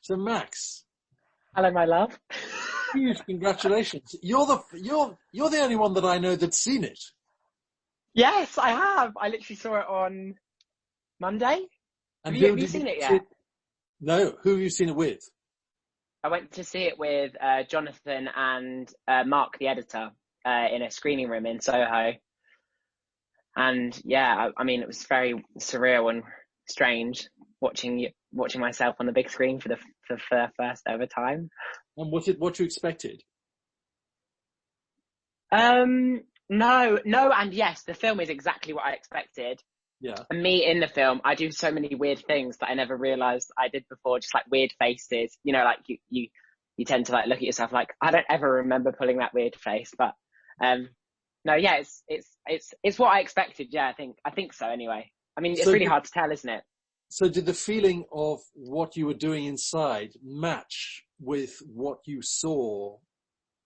So Max, Hello, my love. huge congratulations. You're the only one that I know that's seen it. Yes, I have. I literally saw it on Monday. And Have you seen it yet? No, who have you seen it with? I went to see it with Jonathan and Mark, the editor, in a screening room in Soho. And yeah, I mean, it was very surreal and strange watching myself on the big screen for the first ever time. And was it what you expected? No, and yes, the film is exactly what I expected. Yeah. And me in the film, I do so many weird things that I never realized I did before, just like weird faces. You know, like you tend to like look at yourself like, I don't ever remember pulling that weird face, but no, yeah, it's what I expected. Yeah, I think so anyway. I mean, it's really hard to tell, isn't it? So did the feeling of what you were doing inside match with what you saw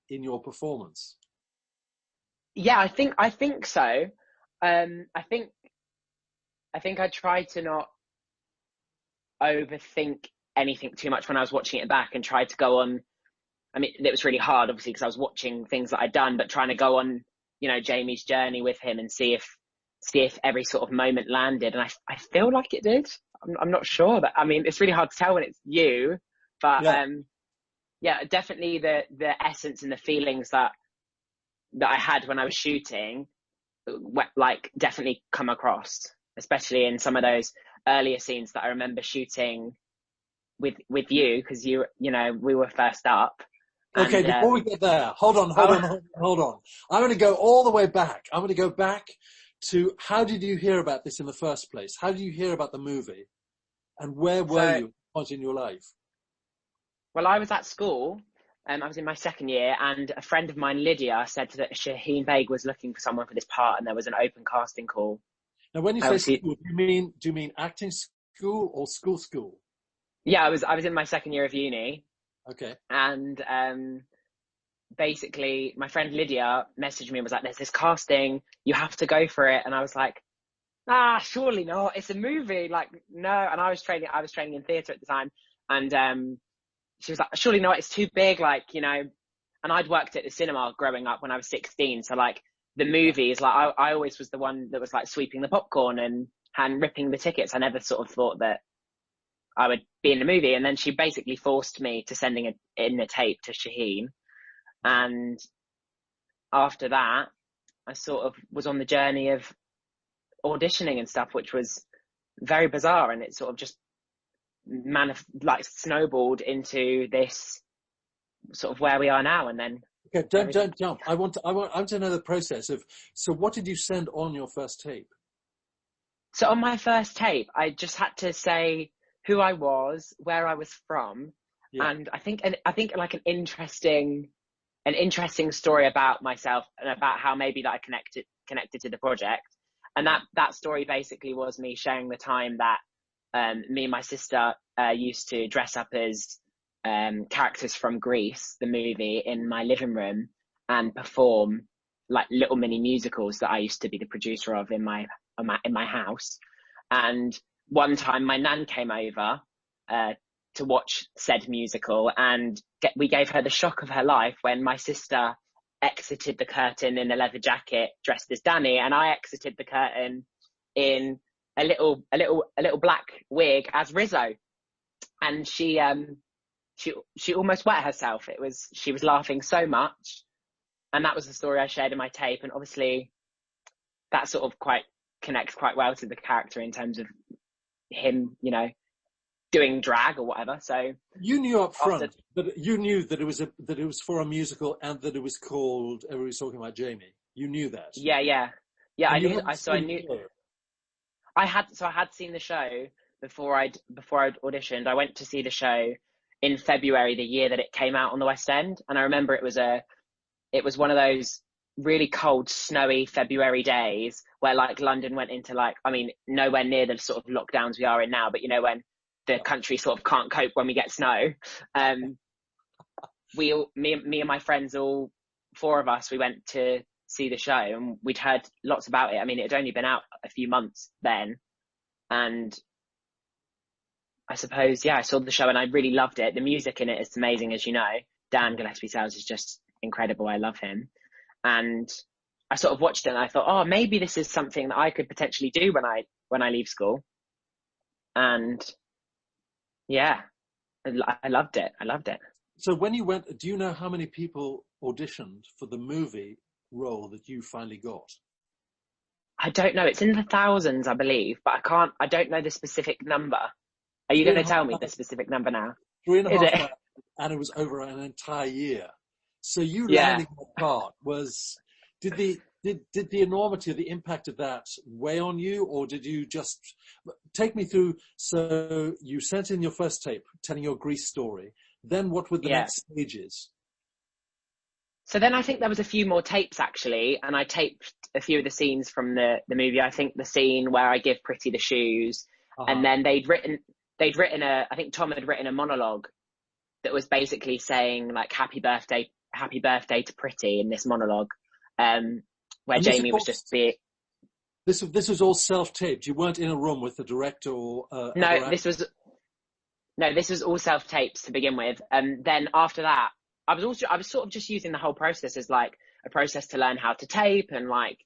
in your performance? Yeah, I think so. I think I tried to not overthink anything too much when I was watching it back and tried to go on. I mean, it was really hard, obviously, because I was watching things that I'd done, but trying to go on, you know, Jamie's journey with him and see if every sort of moment landed. And I feel like it did. I'm not sure, but I mean, it's really hard to tell when it's you, but Yeah. yeah, definitely the essence and the feelings that I had when I was shooting, like definitely come across, especially in some of those earlier scenes that I remember shooting with you, because you know, we were first up. Okay, And, before we get there, hold on. I'm going to go all the way back. I'm going to go back to how did you hear about this in the first place? How did you hear about the movie? And where were you in your life? Well, I was at school. I was in my second year, and a friend of mine, Lydia, said that Shaheen Baig was looking for someone for this part, and there was an open casting call. Now, when you say school, do you mean acting school or school? Yeah, I was in my second year of uni. Okay. And basically, my friend Lydia messaged me and was like, "There's this casting, you have to go for it." And I was like, surely not. It's a movie. Like, no. And I was training in theatre at the time, and she was like, "Surely not. It's too big." Like, you know. And I'd worked at the cinema growing up when I was 16, so like the movies, like I always was the one that was like sweeping the popcorn and hand ripping the tickets. I never sort of thought that I would be in the movie. And then she basically forced me to sending in a tape to Shaheen. And after that, I sort of was on the journey of auditioning and stuff, which was very bizarre. And it sort of just snowballed into this sort of where we are now. And then okay, don't jump. I want to know the process of. So, what did you send on your first tape? So on my first tape, I just had to say who I was, where I was from, and I think like an interesting story about myself and about how maybe that I connected to the project. And that story basically was me sharing the time that me and my sister used to dress up as characters from Greece, the movie, in my living room and perform like little mini musicals that I used to be the producer of in my house. And one time my nan came over to watch said musical, and we gave her the shock of her life when my sister exited the curtain in a leather jacket dressed as Danny, and I exited the curtain in a little black wig as Rizzo. And she almost wet herself. She was laughing so much. And that was the story I shared in my tape. And obviously that sort of connects quite well to the character in terms of him, you know, doing drag or whatever. So you knew up front that you knew that it was for a musical and that it was called Everybody's Talking About Jamie. You knew that. Yeah. And I knew. I had seen the show before I'd auditioned. I went to see the show in February, the year that it came out on the West End, and I remember it was one of those really cold, snowy February days where like London went into like, I mean, nowhere near the sort of lockdowns we are in now, but you know, when the country sort of can't cope when we get snow. Me and my friends, all four of us, we went to see the show, and we'd heard lots about it. I mean, it had only been out a few months then, and I suppose, yeah, I saw the show and I really loved it. The music in it is amazing, as you know. Dan Gillespie Sales is just incredible. I love him. And I sort of watched it and I thought, oh, maybe this is something that I could potentially do when I leave school. And yeah, I loved it. I loved it. So when you went, do you know how many people auditioned for the movie role that you finally got? I don't know. It's in the thousands, I believe, but I don't know the specific number. Are you going to tell me the specific number now? 3.5 hours, and it was over an entire year. So you landing that part did the enormity of the impact of that weigh on you, or did you just take me through? So you sent in your first tape telling your Greece story. Then what were the next stages? So then I think there was a few more tapes actually, and I taped a few of the scenes from the movie. I think the scene where I give Pretty the shoes, and then they'd written I think Tom had written a monologue that was basically saying like happy birthday to Pretty in this monologue, where Jamie was just being. This was all self-taped. You weren't in a room with the director or no. This was all self-tapes to begin with, and then after that, I was sort of just using the whole process as like a process to learn how to tape and like,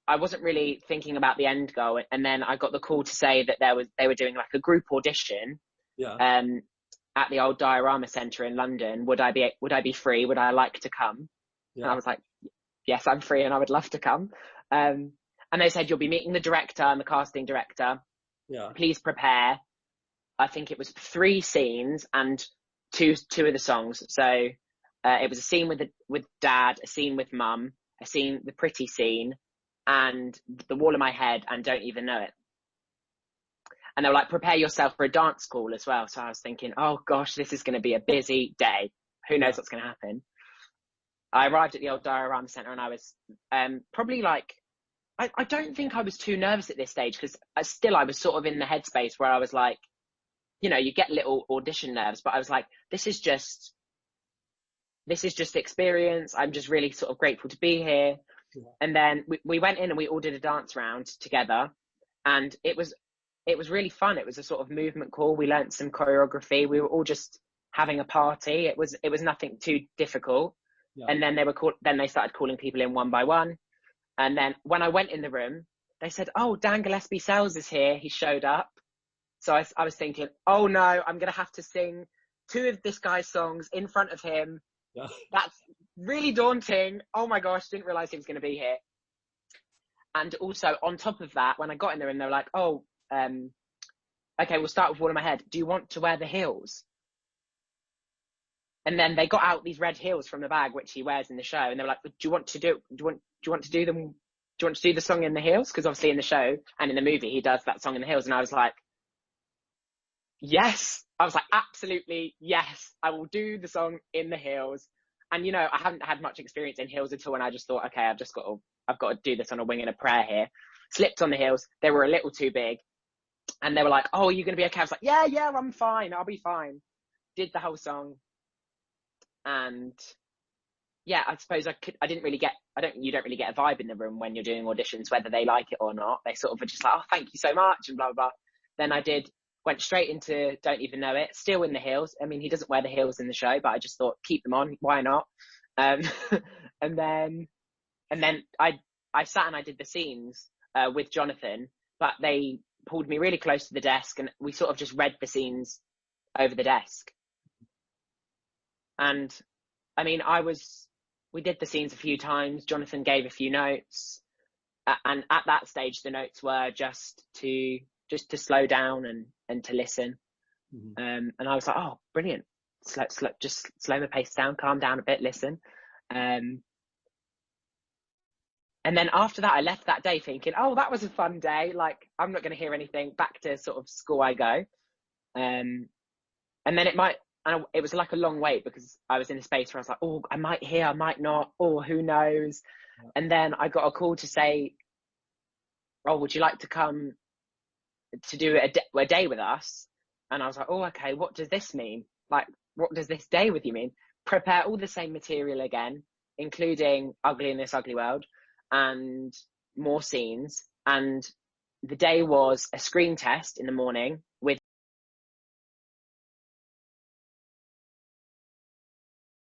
I wasn't really thinking about the end goal. And then I got the call to say that they were doing like a group audition, at the old Diorama Centre in London. Would I be free? Would I like to come? Yeah. And I was like, yes, I'm free and I would love to come. And they said, you'll be meeting the director and the casting director. Yeah. Please prepare. I think it was 3 scenes and two of the songs. So it was a scene with Dad, a scene with Mum, the Pretty scene, and The Wall in My Head and Don't Even Know It. And they were like, prepare yourself for a dance call as well. So I was thinking, oh gosh, this is going to be a busy day. Who knows what's going to happen? I arrived at the old Diorama Centre and I was probably like, I don't think I was too nervous at this stage because I was sort of in the headspace where I was like, you know, you get little audition nerves, but I was like, this is just experience. I'm just really sort of grateful to be here. Yeah. And then we went in and we all did a dance round together, and it was really fun. It was a sort of movement call. We learnt some choreography. We were all just having a party. It was nothing too difficult. Yeah. And then they started calling people in one by one. And then when I went in the room, they said, oh, Dan Gillespie Sales is here. He showed up. So I was thinking, oh no, I'm going to have to sing 2 of this guy's songs in front of him. Yeah. That's really daunting. Oh my gosh, didn't realize he was going to be here. And also on top of that, when I got in there and they were like, oh, okay, we'll start with Wall in My Head. Do you want to wear the heels? And then they got out these red heels from the bag, which he wears in the show. And they were like, do you want to do the song in the heels? Because obviously in the show and in the movie, he does that song in the heels. And I was like, yes. I was like, absolutely, yes, I will do the song in the heels. And, you know, I haven't had much experience in heels at all. And I just thought, okay, I've got to do this on a wing and a prayer here. Slipped on the heels. They were a little too big. And they were like, oh, are you going to be okay? I was like, yeah, I'm fine. I'll be fine. Did the whole song. And yeah, I suppose you don't really get a vibe in the room when you're doing auditions, whether they like it or not. They sort of are just like, oh, thank you so much, and blah, blah, blah. Then went straight into Don't Even Know It, still in the heels. I mean, he doesn't wear the heels in the show, but I just thought, keep them on, why not? And then I sat and I did the scenes with Jonathan, but they pulled me really close to the desk and we sort of just read the scenes over the desk. And I mean, we did the scenes a few times. Jonathan gave a few notes, and at that stage, the notes were just to slow down and to listen. Mm-hmm. And I was like, oh, brilliant. Just slow my pace down, calm down a bit, listen. And then after that, I left that day thinking, oh, that was a fun day. Like, I'm not going to hear anything. Back to sort of school I go. And then it was like a long wait because I was in a space where I was like, oh, I might hear, I might not, or who knows. Yeah. And then I got a call to say, oh, would you like to come to do a day with us? And I was like, oh, okay, what does this mean? Like, what does this day with you mean? Prepare all the same material again, including Ugly in This Ugly World and more scenes. And the day was a screen test in the morning with